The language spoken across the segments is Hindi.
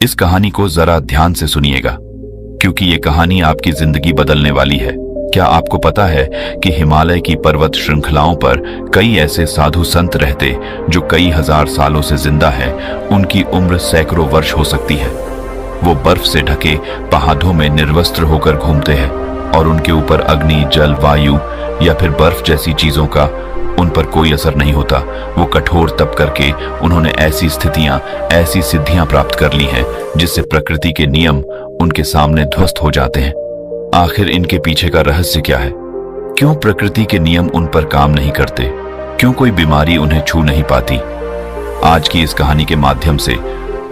इस कहानी को जरा ध्यान से सुनिएगा, क्योंकि ये कहानी आपकी जिंदगी बदलने वाली है। क्या आपको पता है कि हिमालय की पर्वत श्रृंखलाओं पर कई ऐसे साधु संत रहते जो कई हजार सालों से जिंदा हैं। उनकी उम्र सैकड़ों वर्ष हो सकती है। वो बर्फ से ढके पहाड़ों में निर्वस्त्र होकर घूमते हैं और उनके ऊपर अग्नि, जल, वायु या फिर बर्फ जैसी चीजों का उन पर कोई असर नहीं होता। वो कठोर तप करके उन्होंने ऐसी स्थितियां, ऐसी सिद्धियां प्राप्त कर ली हैं जिससे प्रकृति के नियम उनके सामने ध्वस्त हो जाते हैं। आखिर इनके पीछे का रहस्य क्या है? क्यों प्रकृति के नियम उन पर काम नहीं करते? क्यों कोई बीमारी उन्हें छू नहीं पाती? आज की इस कहानी के माध्यम से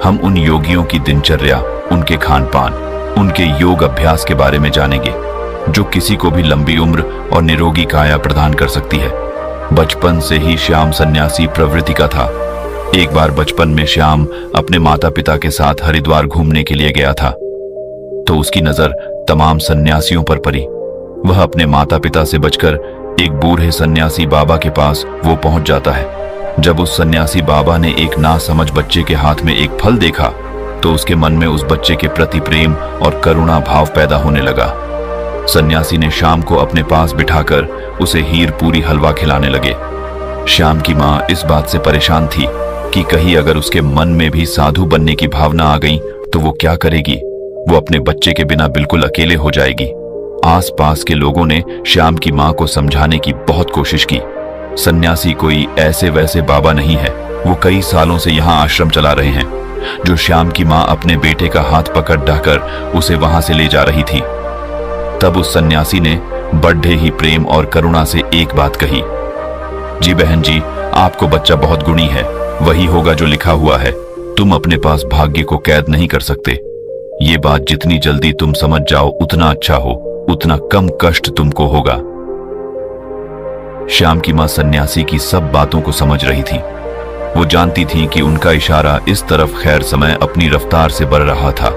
हम उन योगियों की दिनचर्या, उनके खान पान, उनके योग अभ्यास के बारे में जानेंगे जो किसी को भी लंबी उम्र और निरोगी काया प्रदान कर सकती है। बचपन से ही श्याम सन्यासी प्रवृत्ति का था। एक बार बचपन में श्याम अपने माता पिता के साथ हरिद्वार घूमने के लिए गया था तो उसकी नजर तमाम सन्यासियों पर पड़ी। वह अपने माता पिता से बचकर एक बूढ़े सन्यासी बाबा के पास वो पहुंच जाता है। जब उस सन्यासी बाबा ने एक नासमझ बच्चे के हाथ में एक फल देखा तो उसके मन में उस बच्चे के प्रति प्रेम और करुणा भाव पैदा होने लगा। सन्यासी ने श्याम को अपने पास बिठाकर उसे हीर पूरी हलवा खिलाने लगे। श्याम की मां इस बात से परेशान थी कि कहीं अगर उसके मन में भी साधु बनने की भावना आ गई तो वो क्या करेगी? वो अपने बच्चे के बिना बिल्कुल अकेले हो जाएगी। आसपास के लोगों ने श्याम की मां को समझाने की बहुत कोशिश की। सन्यासी कोई ऐसे वैसे बाबा नहीं है, वो कई सालों से यहाँ आश्रम चला रहे हैं। जो श्याम की मां अपने बेटे का हाथ पकड़ ढाकर उसे वहां से ले जा रही थी, तब उस सन्यासी ने बड़े ही प्रेम और करुणा से एक बात कही, जी बहन जी, आपको बच्चा बहुत गुणी है, वही होगा जो लिखा हुआ है। तुम अपने पास भाग्य को कैद नहीं कर सकते। ये बात जितनी जल्दी तुम समझ जाओ उतना अच्छा हो, उतना कम कष्ट तुमको होगा। श्याम की मां सन्यासी की सब बातों को समझ रही थी। वो जानती थी कि उनका इशारा इस तरफ खैर समय अपनी रफ्तार से बढ़ रहा था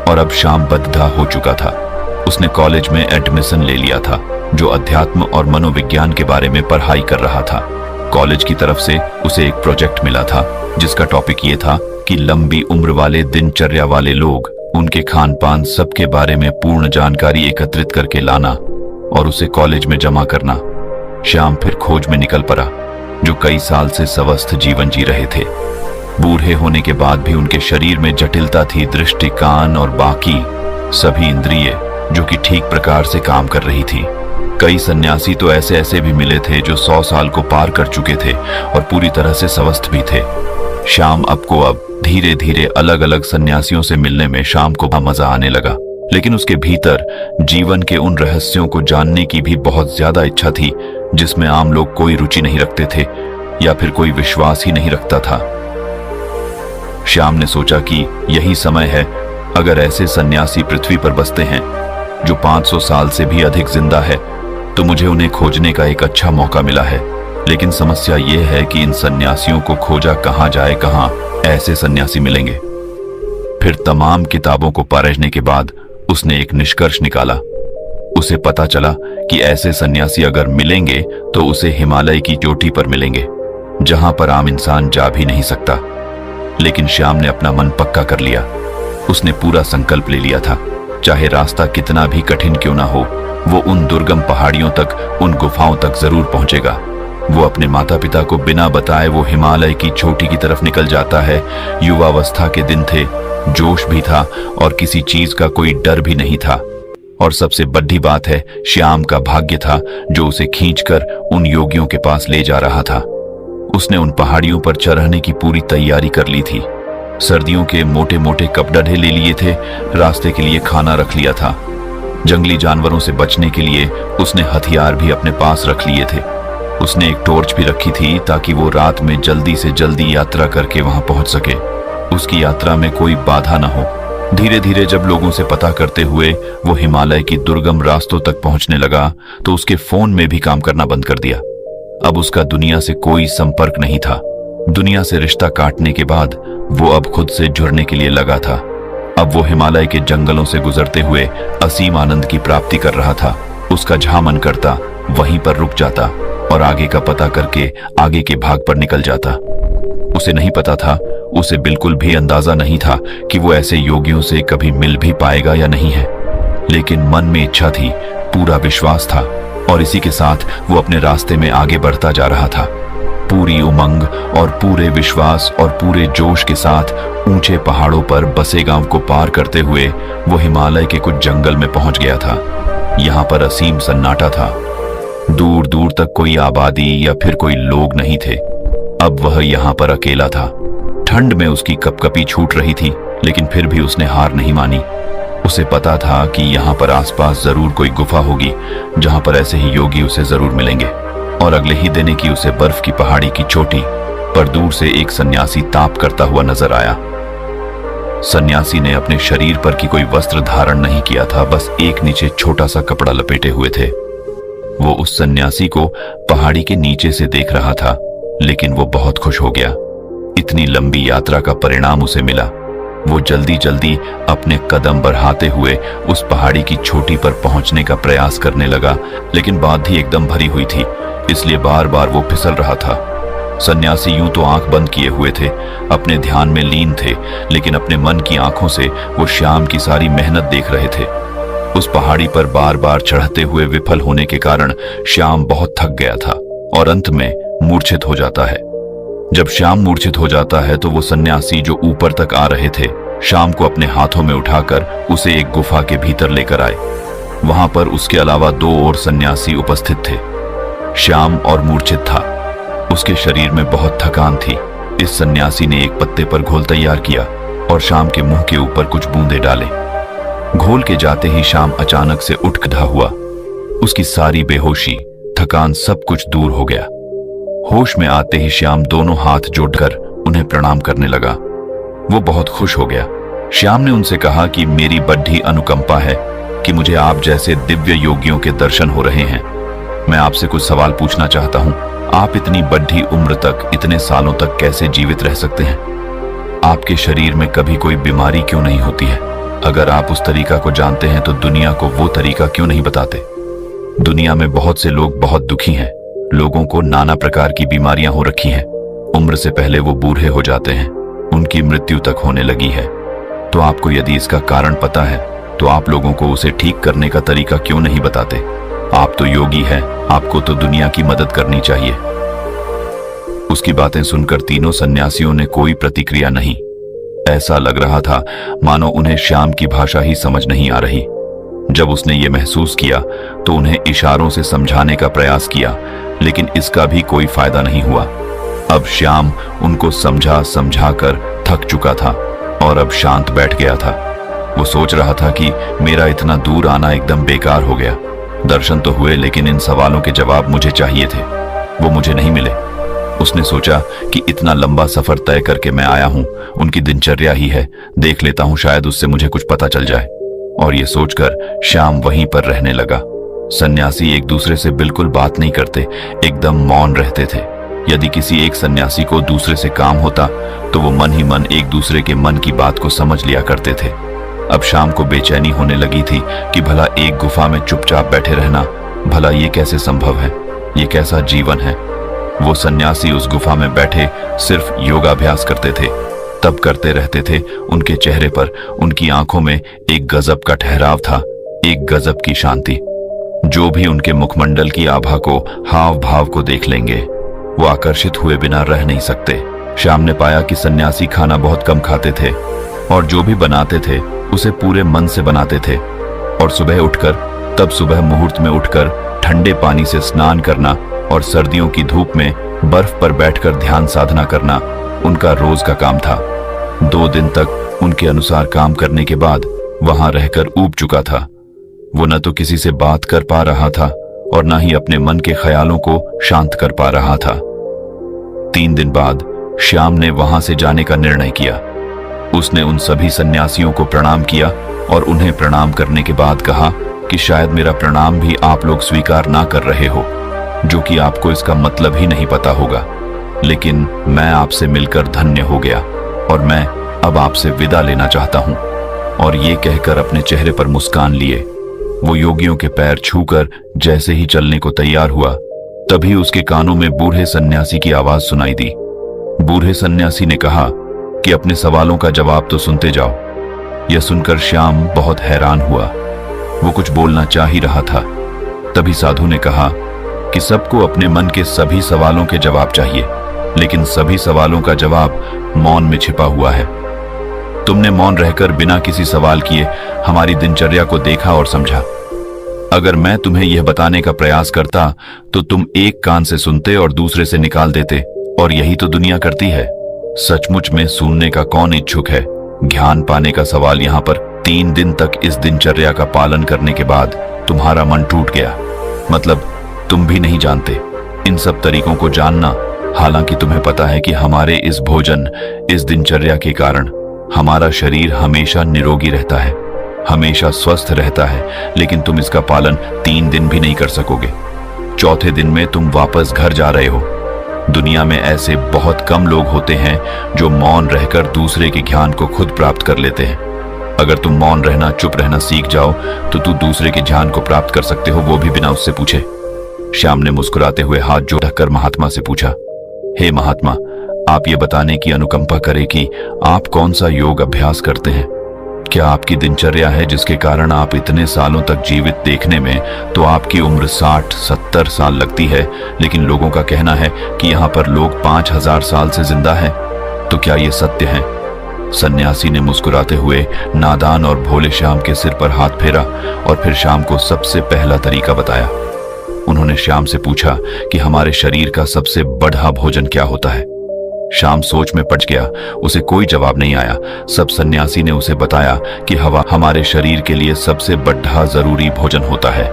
और अब श्याम बद्धा हो चुका था। उसने कॉलेज में एडमिशन ले लिया था जो अध्यात्म और मनोविज्ञान के बारे में पढ़ाई कर रहा था। कॉलेज की तरफ से उसे एक प्रोजेक्ट मिला था जिसका टॉपिक ये था कि लंबी उम्र वाले दिनचर्या वाले लोग, उनके खान पान सबके बारे में पूर्ण जानकारी एकत्रित करके लाना और उसे कॉलेज में जमा करना। श्याम फिर खोज में निकल पड़ा। जो कई साल से स्वस्थ जीवन जी रहे थे, बूढ़े होने के बाद भी उनके शरीर में जटिलता थी। दृष्टि, कान और बाकी सभी इंद्रिय जो कि ठीक प्रकार से काम कर रही थी। कई सन्यासी तो ऐसे ऐसे भी मिले थे जो 100 साल को पार कर चुके थे और पूरी तरह से स्वस्थ भी थे। श्याम अब धीरे धीरे अलग अलग सन्यासियों से मिलने में श्याम को मजा आने लगा, लेकिन उसके भीतर जीवन के उन रहस्यों को जानने की भी बहुत ज्यादा इच्छा थी जिसमें आम लोग कोई रुचि नहीं रखते थे या फिर कोई विश्वास ही नहीं रखता था। श्याम ने सोचा कि यही समय है। अगर ऐसे सन्यासी पृथ्वी पर बसते हैं जो 500 साल से भी अधिक जिंदा है तो मुझे उन्हें खोजने का एक अच्छा मौका मिला है। लेकिन समस्या यह है कि इन सन्यासियों को खोजा कहां जाए, कहां ऐसे सन्यासी मिलेंगे। फिर तमाम किताबों को परखने के बाद उसने एक निष्कर्ष निकाला। उसे पता चला कि ऐसे सन्यासी अगर मिलेंगे तो उसे हिमालय की चोटी पर मिलेंगे जहां पर आम इंसान जा भी नहीं सकता। लेकिन श्याम ने अपना मन पक्का कर लिया। उसने पूरा संकल्प ले लिया था, चाहे रास्ता कितना भी कठिन क्यों ना हो, वो उन दुर्गम पहाड़ियों तक, उन गुफाओं तक जरूर पहुंचेगा। वो अपने माता पिता को बिना बताए वो हिमालय की चोटी की तरफ निकल जाता है। युवावस्था के दिन थे, जोश भी था और किसी चीज का कोई डर भी नहीं था। और सबसे बड़ी बात है, श्याम का भाग्य था जो उसे खींचकर उन योगियों के पास ले जा रहा था। उसने उन पहाड़ियों पर चढ़ने की पूरी तैयारी कर ली थी। सर्दियों के मोटे मोटे कपड़े ले लिए थे, रास्ते के लिए खाना रख लिया था। जंगली जानवरों से बचने के लिए उसने हथियार भी अपने पास रख लिए थे। उसने एक टॉर्च भी रखी थी ताकि वो रात में जल्दी से जल्दी यात्रा करके वहां पहुंच सके, उसकी यात्रा में कोई बाधा न हो। धीरे धीरे जब लोगों से पता करते हुए वो हिमालय की दुर्गम रास्तों तक पहुंचने लगा तो उसके फोन में भी काम करना बंद कर दिया। अब उसका दुनिया से कोई संपर्क नहीं था। दुनिया से रिश्ता काटने के बाद वो अब खुद से जुड़ने के लिए लगा था। अब वो हिमालय के जंगलों से गुजरते हुए असीम आनंद की प्राप्ति कर रहा था। उसका जहां मन करता वहीं पर रुक जाता और आगे का पता करके आगे के भाग पर निकल जाता। उसे नहीं पता था उसे बिल्कुल भी अंदाजा नहीं था कि वो ऐसे योगियों से कभी मिल भी पाएगा या नहीं है, लेकिन मन में इच्छा थी, पूरा विश्वास था, और इसी के साथ वो अपने रास्ते में आगे बढ़ता जा रहा था। पूरी उमंग और पूरे विश्वास और पूरे जोश के साथ ऊंचे पहाड़ों पर बसे गांव को पार करते हुए वो हिमालय के कुछ जंगल में पहुंच गया था। यहाँ पर असीम सन्नाटा था। दूर दूर तक कोई आबादी या फिर कोई लोग नहीं थे। अब वह यहाँ पर अकेला था। ठंड में उसकी कपकपी छूट रही थी, लेकिन फिर भी उसने हार नहीं मानी। उसे पता था कि यहाँ पर आसपास जरूर कोई गुफा होगी जहां पर ऐसे ही योगी उसे जरूर मिलेंगे। और अगले ही दिन की उसे बर्फ की पहाड़ी की चोटी पर दूर से एक सन्यासी ताप करता हुआ नजर आया। सन्यासी ने अपने शरीर पर की कोई वस्त्र धारण नहीं किया था, बस एक नीचे छोटा सा कपड़ा लपेटे हुए थे। वो उस सन्यासी को पहाड़ी के नीचे से देख रहा था, लेकिन वो बहुत खुश हो गया। इतनी लंबी यात्रा का परिणाम उसे मिला। वो जल्दी जल्दी अपने कदम बढ़ाते हुए उस पहाड़ी की चोटी पर पहुंचने का प्रयास करने लगा, लेकिन बात ही एकदम भरी हुई थी, इसलिए बार बार वो फिसल रहा था। सन्यासी यूं तो आंख बंद किए हुए थे, अपने ध्यान में लीन थे, लेकिन अपने मन की आंखों से वो श्याम की सारी मेहनत देख रहे थे। उस पहाड़ी पर बार बार चढ़ते हुए विफल होने के कारण श्याम बहुत थक गया था और अंत में मूर्छित हो जाता है। जब श्याम मूर्छित हो जाता है तो वो सन्यासी जो ऊपर तक आ रहे थे, श्याम को अपने हाथों में उठाकर उसे एक गुफा के भीतर लेकर आए। वहां पर उसके अलावा 2 और सन्यासी उपस्थित थे। श्याम और मूर्छित था, उसके शरीर में बहुत थकान थी। इस सन्यासी ने एक पत्ते पर घोल तैयार किया और श्याम के मुंह के ऊपर कुछ बूंदे डाले। घोल के जाते ही श्याम अचानक से उठ खड़ा हुआ। उसकी सारी बेहोशी, थकान सब कुछ दूर हो गया। होश में आते ही श्याम दोनों हाथ जोड़कर उन्हें प्रणाम करने लगा। वो बहुत खुश हो गया। श्याम ने उनसे कहा कि मेरी बड़ी अनुकंपा है कि मुझे आप जैसे दिव्य योगियों के दर्शन हो रहे हैं। मैं आपसे कुछ सवाल पूछना चाहता हूं। आप इतनी बड़ी उम्र तक, इतने सालों तक कैसे जीवित रह सकते हैं? आपके शरीर में कभी कोई बीमारी क्यों नहीं होती है? अगर आप उस तरीका को जानते हैं तो दुनिया को वो तरीका क्यों नहीं बताते? दुनिया में बहुत से लोग बहुत दुखी हैं। लोगों को नाना प्रकार की बीमारियां हो रखी हैं। उम्र से पहले वो बूढ़े हो जाते हैं, उनकी मृत्यु तक होने लगी है। तो आपको यदि इसका कारण पता है तो आप लोगों को उसे ठीक करने का तरीका क्यों नहीं बताते? आप तो योगी हैं, आपको तो दुनिया की मदद करनी चाहिए। उसकी बातें सुनकर तीनों सन्यासियों ने कोई प्रतिक्रिया नहीं। ऐसा लग रहा था मानो उन्हें श्याम की भाषा ही समझ नहीं आ रही। जब उसने ये महसूस किया तो उन्हें इशारों से समझाने का प्रयास किया, लेकिन इसका भी कोई फायदा नहीं हुआ। अब श्याम उनको समझा समझा कर थक चुका था और अब शांत बैठ गया था। वो सोच रहा था कि मेरा इतना दूर आना एकदम बेकार हो गया। दर्शन तो हुए, लेकिन इन सवालों के जवाब मुझे चाहिए थे, वो मुझे नहीं मिले। उसने सोचा कि इतना लंबा सफर तय करके मैं आया हूं, उनकी दिनचर्या ही है, देख लेता हूं, शायद उससे मुझे कुछ पता चल जाए। और ये सोचकर श्याम वहीं पर रहने लगा। सन्यासी एक दूसरे से बिल्कुल बात नहीं करते, एकदम मौन रहते थे। यदि किसी एक सन्यासी को दूसरे से काम होता तो वो मन ही मन एक दूसरे के मन की बात को समझ लिया करते थे। अब शाम को बेचैनी होने लगी थी कि भला एक गुफा में चुपचाप बैठे रहना, भला ये कैसे संभव है? ये कैसा जीवन है? वो सन्यासी उस गुफा में बैठे सिर्फ योगाभ्यास करते थे, तब करते रहते थे। उनके चेहरे पर, उनकी आंखों में एक गजब का ठहराव था, एक गजब की शांति। जो भी उनके मुखमंडल की आभा को, हाव भाव को देख लेंगे, वो आकर्षित हुए बिना रह नहीं सकते। श्याम ने पाया कि सन्यासी खाना बहुत कम खाते थे और जो भी बनाते थे उसे पूरे मन से बनाते थे। और सुबह उठकर, तब सुबह मुहूर्त में उठकर ठंडे पानी से स्नान करना और सर्दियों की धूप में बर्फ पर बैठकर ध्यान साधना करना उनका रोज का काम था। 2 दिन तक उनके अनुसार काम करने के बाद वहां रहकर ऊब चुका था। वो न तो किसी से बात कर पा रहा था और न ही अपने मन के ख्यालों को शांत कर पा रहा था। 3 दिन बाद श्याम ने वहां से जाने का निर्णय किया। उसने उन सभी सन्यासियों को प्रणाम किया और उन्हें प्रणाम करने के बाद कहा कि शायद मेरा प्रणाम भी आप लोग स्वीकार ना कर रहे हो, जो कि आपको इसका मतलब ही नहीं पता होगा, लेकिन मैं आपसे मिलकर धन्य हो गया और मैं अब आपसे विदा लेना चाहता हूं। और ये कहकर अपने चेहरे पर मुस्कान लिए वो योगियों के पैर छूकर जैसे ही चलने को तैयार हुआ, तभी उसके कानों में बूढ़े सन्यासी की आवाज सुनाई दी। बूढ़े सन्यासी ने कहा, कि अपने सवालों का जवाब तो सुनते जाओ। यह सुनकर श्याम बहुत हैरान हुआ। वो कुछ बोलना चाह ही रहा था, तभी साधु ने कहा कि सबको अपने मन के सभी सवालों के जवाब चाहिए, लेकिन सभी सवालों का जवाब मौन में छिपा हुआ है। तुमने मौन रहकर बिना किसी सवाल किए हमारी दिनचर्या को देखा और समझा। अगर मैं तुम्हें यह बताने का प्रयास करता तो तुम एक कान से सुनते और दूसरे से निकाल देते, और यही तो दुनिया करती है। सचमुच में सुनने का कौन इच्छुक है? ज्ञान पाने का सवाल यहाँ पर। 3 दिन तक इस दिनचर्या का पालन करने के बाद तुम्हारा मन टूट गया, मतलब तुम भी नहीं जानते इन सब तरीकों को जानना। हालांकि तुम्हें पता है कि हमारे इस भोजन, इस दिनचर्या के कारण हमारा शरीर हमेशा निरोगी रहता है, हमेशा स्वस्थ रहता है, लेकिन तुम इसका पालन 3 दिन भी नहीं कर सकोगे। चौथे दिन में तुम वापस घर जा रहे हो। दुनिया में ऐसे बहुत कम लोग होते हैं जो मौन रहकर दूसरे के ज्ञान को खुद प्राप्त कर लेते हैं। अगर तुम मौन रहना, चुप रहना सीख जाओ तो तू दूसरे के ज्ञान को प्राप्त कर सकते हो, वो भी बिना उससे पूछे। श्याम ने मुस्कुराते हुए हाथ जोड़कर महात्मा से पूछा, हे महात्मा, आप ये बताने की अनुकंपा करें कि आप कौन सा योग अभ्यास करते हैं? क्या आपकी दिनचर्या है जिसके कारण आप इतने सालों तक जीवित? देखने में तो आपकी उम्र 60-70 साल लगती है, लेकिन लोगों का कहना है कि यहाँ पर लोग 5000 साल से जिंदा हैं। तो क्या ये सत्य है? सन्यासी ने मुस्कुराते हुए नादान और भोले श्याम के सिर पर हाथ फेरा और फिर श्याम को सबसे पहला तरीका बताया। उन्होंने श्याम से पूछा कि हमारे शरीर का सबसे बड़ा भोजन क्या होता है? श्याम सोच में पड़ गया, उसे कोई जवाब नहीं आया। सब सन्यासी ने उसे बताया कि हवा हमारे शरीर के लिए सबसे बड़ा जरूरी भोजन होता है।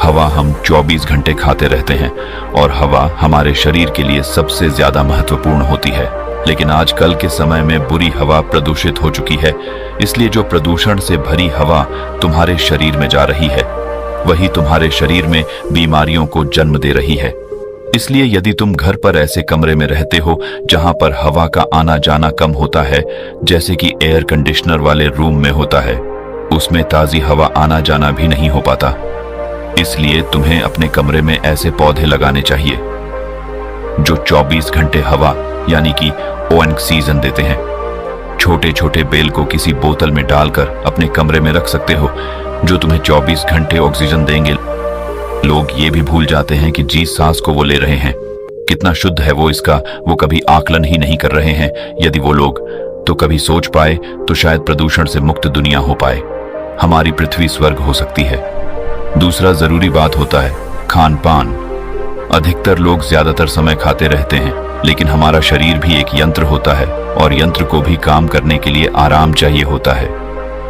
हवा हम 24 घंटे खाते रहते हैं और हवा हमारे शरीर के लिए सबसे ज्यादा महत्वपूर्ण होती है। लेकिन आजकल के समय में बुरी हवा प्रदूषित हो चुकी है, इसलिए जो प्रदूषण से भरी हवा तुम्हारे शरीर में जा रही है वही तुम्हारे शरीर में बीमारियों को जन्म दे रही है। इसलिए यदि तुम घर पर ऐसे कमरे में रहते हो जहां पर हवा का आना जाना कम होता है, जैसे कि एयर कंडीशनर वाले रूम में होता है, उसमें ताजी हवा आना जाना भी नहीं हो पाता। इसलिए तुम्हें अपने कमरे में ऐसे पौधे लगाने चाहिए जो 24 घंटे हवा यानी कि ऑक्सीजन देते हैं। छोटे छोटे बेल को किसी बोतल में डालकर अपने कमरे में रख सकते हो जो तुम्हें 24 घंटे ऑक्सीजन देंगे। लोग ये भी भूल जाते हैं कि जिस सांस को वो ले रहे हैं कितना शुद्ध है इसका वो कभी आकलन ही नहीं कर रहे हैं। यदि वो लोग तो कभी सोच पाए तो शायद प्रदूषण से मुक्त दुनिया हो पाए, हमारी पृथ्वी स्वर्ग हो सकती है। दूसरा जरूरी बात होता है खान पान। अधिकतर लोग ज्यादातर समय खाते रहते हैं, लेकिन हमारा शरीर भी एक यंत्र होता है और यंत्र को भी काम करने के लिए आराम चाहिए होता है।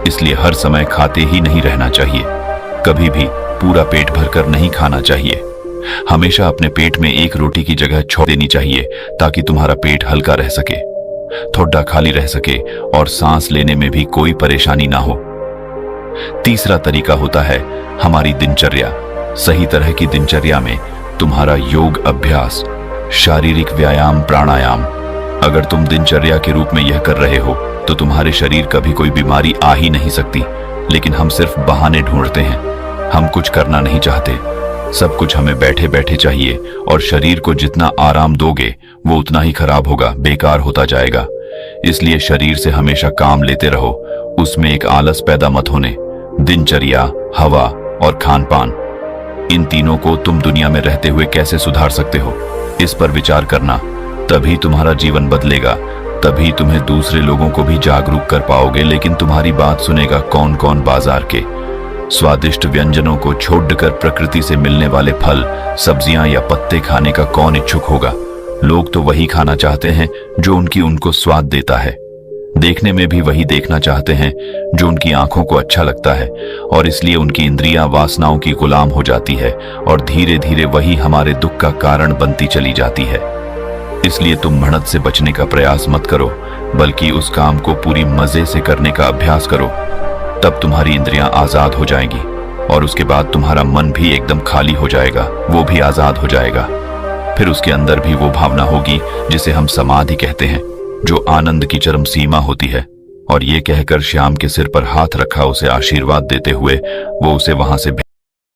इसलिए हर समय खाते ही नहीं रहना चाहिए, कभी भी पूरा पेट भरकर नहीं खाना चाहिए। हमेशा अपने पेट में एक रोटी की जगह छोड़ देनी चाहिए ताकि तुम्हारा पेट हल्का रह सके, थोड़ा खाली रह सके और सांस लेने में भी कोई परेशानी ना हो। तीसरा तरीका होता है हमारी दिनचर्या। सही तरह की दिनचर्या में तुम्हारा योग अभ्यास, शारीरिक व्यायाम, प्राणायाम। अगर तुम दिनचर्या के रूप में यह कर रहे हो तो तुम्हारे शरीर कभी कोई बीमारी आ ही नहीं सकती। लेकिन हम सिर्फ बहाने ढूंढते हैं, हम कुछ करना नहीं चाहते। सब कुछ हमें बैठे बैठे चाहिए और शरीर को जितना आराम दोगे वो उतना ही खराब होगा, बेकार होता जाएगा। इसलिए शरीर से हमेशा काम लेते रहो, उसमें एक आलस पैदा मत होने। दिनचर्या, हवा और खान पान, इन तीनों को तुम दुनिया में रहते हुए कैसे सुधार सकते हो, इस पर विचार करना। तभी तुम्हारा जीवन बदलेगा, तभी तुम्हें दूसरे लोगों को भी जागरूक कर पाओगे। लेकिन तुम्हारी बात सुनेगा कौन कौन? बाजार के स्वादिष्ट व्यंजनों को छोड़कर प्रकृति से मिलने वाले फल, सब्जियां या पत्ते खाने का कौन इच्छुक होगा? लोग तो वही खाना चाहते हैं जो उनको स्वाद देता है। देखने में भी वही देखना चाहते हैं जो उनकी आंखों को अच्छा लगता है, और इसलिए उनकी इंद्रियां वासनाओं की गुलाम हो जाती है और धीरे धीरे वही हमारे दुख का कारण बनती चली जाती है। इसलिए तुम बढ़त से बचने का प्रयास मत करो, बल्कि उस काम को पूरी मजे से करने का अभ्यास करो। तब तुम्हारी इंद्रियां आजाद हो जाएंगी और उसके बाद तुम्हारा मन भी एकदम खाली हो जाएगा, वो भी आजाद हो जाएगा। फिर उसके अंदर भी वो भावना होगी जिसे हम समाधि कहते हैं, जो आनंद की चरम सीमा होती है। और ये कहकर श्याम के सिर पर हाथ रखा उसे आशीर्वाद देते हुए वो उसे वहां से